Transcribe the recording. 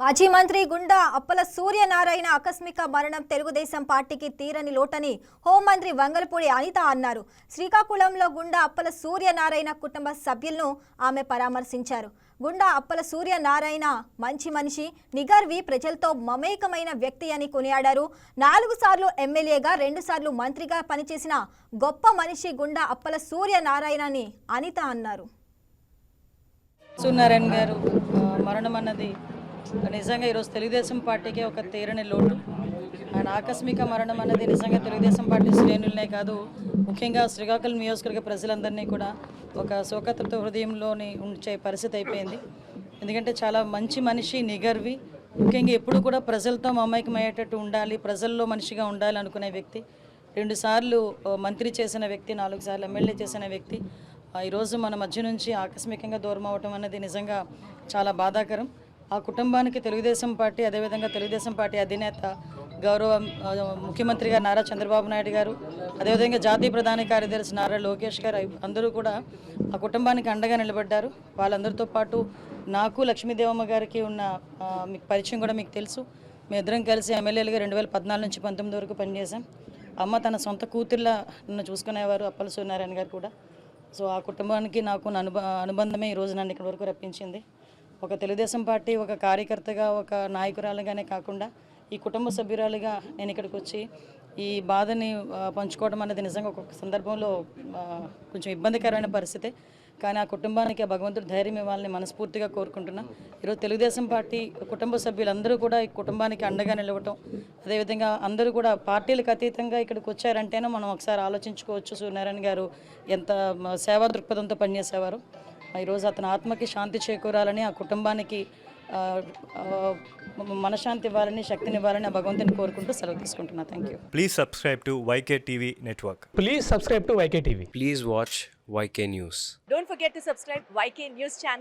మాజీ మంత్రి గుండా అప్పల సూర్యనారాయణ ఆకస్మిక మరణం తెలుగుదేశం పార్టీకి తీరని లోటని హోంమంత్రి వంగలపూడి అనిత అన్నారు. శ్రీకాకుళంలో గుండా అప్పల సూర్యనారాయణ కుటుంబ సభ్యులను ఆమె పరామర్శించారు. గుండా అప్పల సూర్యనారాయణ మంచి మనిషి, నిగర్వి, ప్రజలతో మమేకమైన వ్యక్తి అని కొనియాడారు. 4 సార్లు ఎమ్మెల్యేగా 2 సార్లు మంత్రిగా పనిచేసిన గొప్ప మనిషి గుండా అప్పల సూర్యనారాయణ అని అనిత అన్నారు. సూర్యనారాయణ గారు మరణం అన్నది నిజంగా ఈరోజు తెలుగుదేశం పార్టీకి ఒక తీరని లోటు. ఆయన ఆకస్మిక మరణం అన్నది నిజంగా తెలుగుదేశం పార్టీ శ్రేణులనే కాదు, ముఖ్యంగా శ్రీకాకుళం నియోజకవర్గ ప్రజలందరినీ కూడా ఒక శోకతృత హృదయంలోని ఉంచే పరిస్థితి అయిపోయింది. ఎందుకంటే చాలా మంచి మనిషి, నిగర్వి, ముఖ్యంగా ఎప్పుడు కూడా ప్రజలతో మమేకమయ్యేటట్టు ఉండాలి, ప్రజల్లో మనిషిగా ఉండాలి అనుకునే వ్యక్తి. 2 సార్లు మంత్రి చేసిన వ్యక్తి, 4 సార్లు ఎమ్మెల్యే చేసిన వ్యక్తి ఈరోజు మన మధ్య నుంచి ఆకస్మికంగా దూరం అవటం అనేది నిజంగా చాలా బాధాకరం. ఆ కుటుంబానికి తెలుగుదేశం పార్టీ, అదేవిధంగా తెలుగుదేశం పార్టీ అధినేత గౌరవ ముఖ్యమంత్రి గారు నారా చంద్రబాబు నాయుడు గారు, అదేవిధంగా జాతీయ ప్రధాన కార్యదర్శి నారా లోకేష్ గారు అందరూ కూడా ఆ కుటుంబానికి అండగా నిలబడ్డారు. వాళ్ళందరితో పాటు నాకు లక్ష్మీదేవమ్మ గారికి ఉన్న మీకు పరిచయం కూడా మీకు తెలుసు. మేమిద్దరం కలిసి ఎమ్మెల్యేలుగా 2014 నుంచి 19 వరకు పనిచేశాం. అమ్మ తన సొంత కూతుర్లా నన్ను చూసుకునేవారు, అప్పల సూర్యనారాయణ గారు కూడా. సో ఆ కుటుంబానికి నాకు అనుబంధమే ఈరోజు నన్ను ఇక్కడి వరకు రప్పించింది. ఒక తెలుగుదేశం పార్టీ ఒక కార్యకర్తగా, ఒక నాయకురాలుగానే కాకుండా ఈ కుటుంబ సభ్యురాలుగా నేను ఇక్కడికి వచ్చి ఈ బాధని పంచుకోవడం అనేది నిజంగా ఒక్కొక్క సందర్భంలో కొంచెం ఇబ్బందికరమైన పరిస్థితి. కానీ ఆ కుటుంబానికి ఆ భగవంతుడు ధైర్యం ఇవ్వాలని మనస్ఫూర్తిగా కోరుకుంటున్నా. ఈరోజు తెలుగుదేశం పార్టీ కుటుంబ సభ్యులందరూ కూడా ఈ కుటుంబానికి అండగా నిలవటం, అదేవిధంగా అందరూ కూడా పార్టీలకు అతీతంగా ఇక్కడికి వచ్చారంటేనే మనం ఒకసారి ఆలోచించుకోవచ్చు సూర్యనారాయణ గారు ఎంత సేవా దృక్పథంతో పనిచేసేవారు. ఈరోజు అతని ఆత్మకి శాంతి చేకూరాలని, ఆ కుటుంబానికి మనశ్శాంతి ఇవ్వాలని, శక్తిని ఇవ్వాలని ఆ భగవంతుని కోరుకుంటూ సెలవు తీసుకుంటున్నా. Thank you. Please subscribe to YK TV Network. Please subscribe to YK TV. Please watch YK News. Don't forget to subscribe YK News channel.